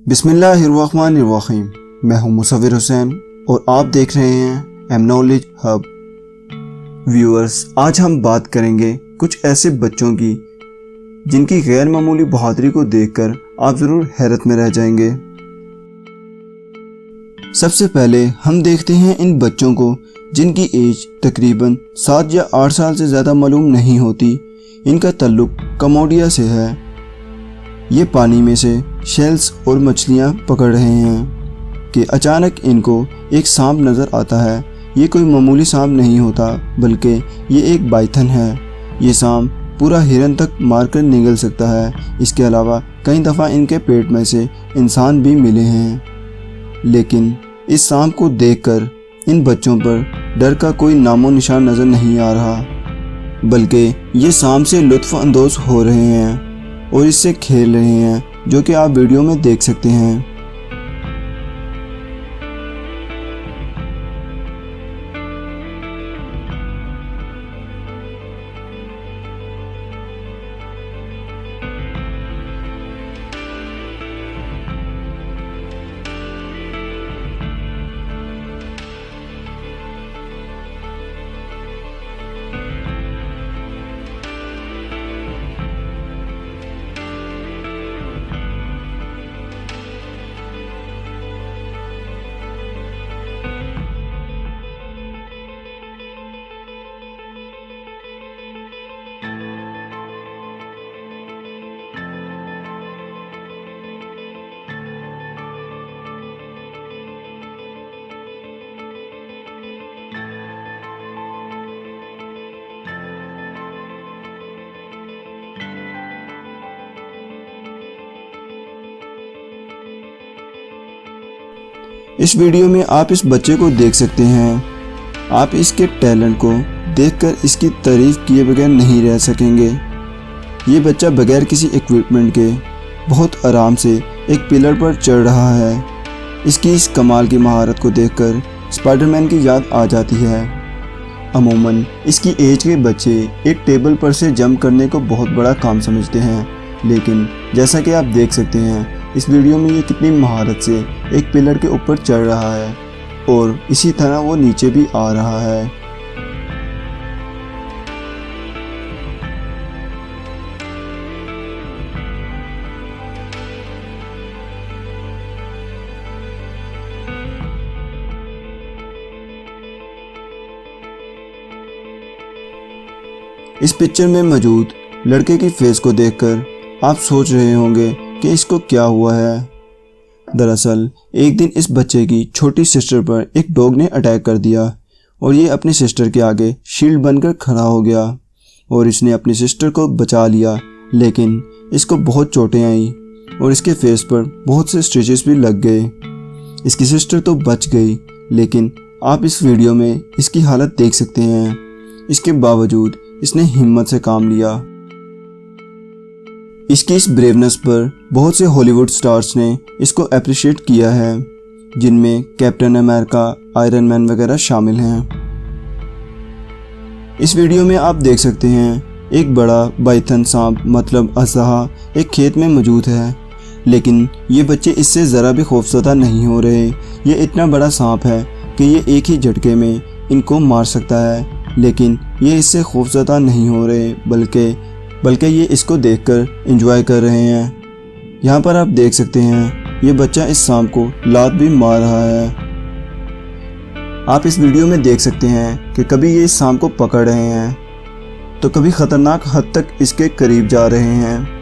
बिस्मिल्लाहिर्रहमानिर्रहीम। मैं हूं मुसव्विर हुसैन और आप देख रहे हैं एम नॉलेज हब। व्यूअर्स, आज हम बात करेंगे कुछ ऐसे बच्चों की जिनकी गैर मामूली बहादुरी को देखकर आप ज़रूर हैरत में रह जाएंगे। सबसे पहले हम देखते हैं इन बच्चों को जिनकी एज तकरीबन 7 या 8 साल से ज़्यादा मालूम नहीं होती। इनका ताल्लुक कम्बोडिया से है। ये पानी में से शेल्स और मछलियाँ पकड़ रहे हैं कि अचानक इनको एक सांप नज़र आता है। ये कोई मामूली सांप नहीं होता, बल्कि ये एक बाइथन है। ये सांप पूरा हिरन तक मारकर निगल सकता है। इसके अलावा कई दफ़ा इनके पेट में से इंसान भी मिले हैं। लेकिन इस सांप को देखकर इन बच्चों पर डर का कोई नामो निशान नज़र नहीं आ रहा, बल्कि ये सांप से लुत्फ़ अंदोज़ हो रहे हैं और इससे खेल रहे हैं, जो कि आप वीडियो में देख सकते हैं। इस वीडियो में आप इस बच्चे को देख सकते हैं। आप इसके टैलेंट को देखकर इसकी तारीफ किए बगैर नहीं रह सकेंगे। ये बच्चा बगैर किसी इक्विपमेंट के बहुत आराम से एक पिलर पर चढ़ रहा है। इसकी इस कमाल की महारत को देखकर स्पाइडरमैन की याद आ जाती है। अमूमन इसकी एज के बच्चे एक टेबल पर से जंप करने को बहुत बड़ा काम समझते हैं, लेकिन जैसा कि आप देख सकते हैं इस वीडियो में ये कितनी महारत से एक पिलर के ऊपर चढ़ रहा है और इसी तरह वो नीचे भी आ रहा है। इस पिक्चर में मौजूद लड़के की फेस को देखकर आप सोच रहे होंगे कि इसको क्या हुआ है। दरअसल एक दिन इस बच्चे की छोटी सिस्टर पर एक डॉग ने अटैक कर दिया और ये अपनी सिस्टर के आगे शील्ड बनकर खड़ा हो गया और इसने अपनी सिस्टर को बचा लिया। लेकिन इसको बहुत चोटें आई और इसके फेस पर बहुत से स्टिचेस भी लग गए। इसकी सिस्टर तो बच गई, लेकिन आप इस वीडियो में इसकी हालत देख सकते हैं। इसके बावजूद इसने हिम्मत से काम लिया। इसकी इस ब्रेवनेस पर बहुत से हॉलीवुड स्टार्स ने इसको अप्रिशिएट किया है, जिनमें कैप्टन अमेरिका, आयरन मैन वगैरह शामिल हैं। इस वीडियो में आप देख सकते हैं एक बड़ा बाइथन सांप मतलब अज़हा एक खेत में मौजूद है, लेकिन ये बच्चे इससे ज़रा भी खौफज़दा नहीं हो रहे। ये इतना बड़ा सांप है कि ये एक ही झटके में इनको मार सकता है, लेकिन ये इससे खौफज़दा नहीं हो रहे, बल्कि ये इसको देखकर एंजॉय कर रहे हैं। यहाँ पर आप देख सकते हैं ये बच्चा इस सांप को लात भी मार रहा है। आप इस वीडियो में देख सकते हैं कि कभी ये इस सांप को पकड़ रहे हैं तो कभी ख़तरनाक हद तक इसके करीब जा रहे हैं।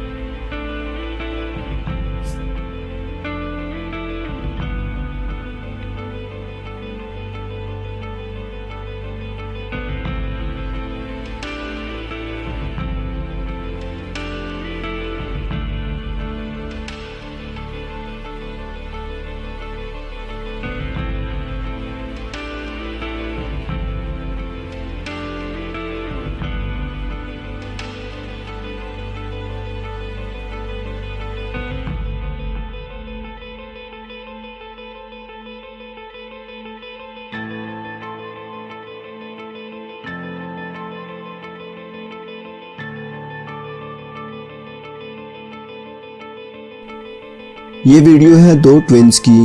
ये वीडियो है दो ट्विंस की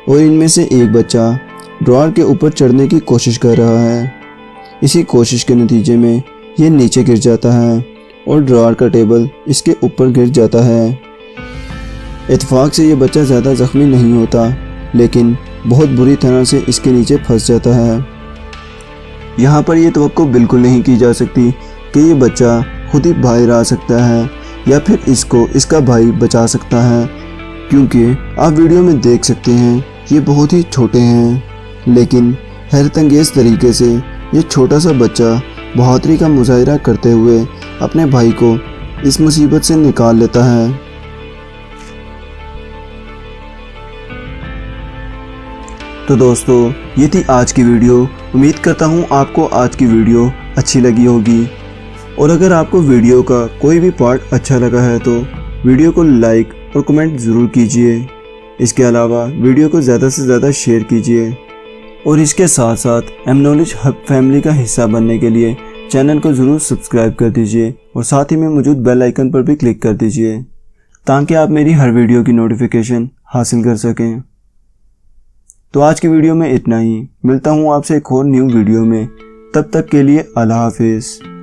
और इनमें से एक बच्चा ड्रॉअर के ऊपर चढ़ने की कोशिश कर रहा है। इसी कोशिश के नतीजे में ये नीचे गिर जाता है और ड्रॉअर का टेबल इसके ऊपर गिर जाता है। इत्तेफाक से ये बच्चा ज़्यादा ज़ख्मी नहीं होता, लेकिन बहुत बुरी तरह से इसके नीचे फंस जाता है। यहाँ पर यह तवक्को बिल्कुल नहीं की जा सकती कि ये बच्चा खुद ही बाहर आ सकता है या फिर इसको इसका भाई बचा सकता है, क्योंकि आप वीडियो में देख सकते हैं ये बहुत ही छोटे हैं, लेकिन हैरतअंगेज़ तरीके से ये छोटा सा बच्चा बहादुरी का मुजाहिरा करते हुए अपने भाई को इस मुसीबत से निकाल लेता है। तो दोस्तों, ये थी आज की वीडियो। उम्मीद करता हूँ आपको आज की वीडियो अच्छी लगी होगी, और अगर आपको वीडियो का कोई भी पार्ट अच्छा लगा है तो वीडियो को लाइक और कमेंट ज़रूर कीजिए। इसके अलावा वीडियो को ज़्यादा से ज़्यादा शेयर कीजिए, और इसके साथ साथ एम नॉलेज हब फैमिली का हिस्सा बनने के लिए चैनल को ज़रूर सब्सक्राइब कर दीजिए और साथ ही में मौजूद बेल आइकन पर भी क्लिक कर दीजिए, ताकि आप मेरी हर वीडियो की नोटिफिकेशन हासिल कर सकें। तो आज की वीडियो में इतना ही। मिलता हूँ आपसे एक और न्यू वीडियो में। तब तक के लिए अल्लाह हाफिज़।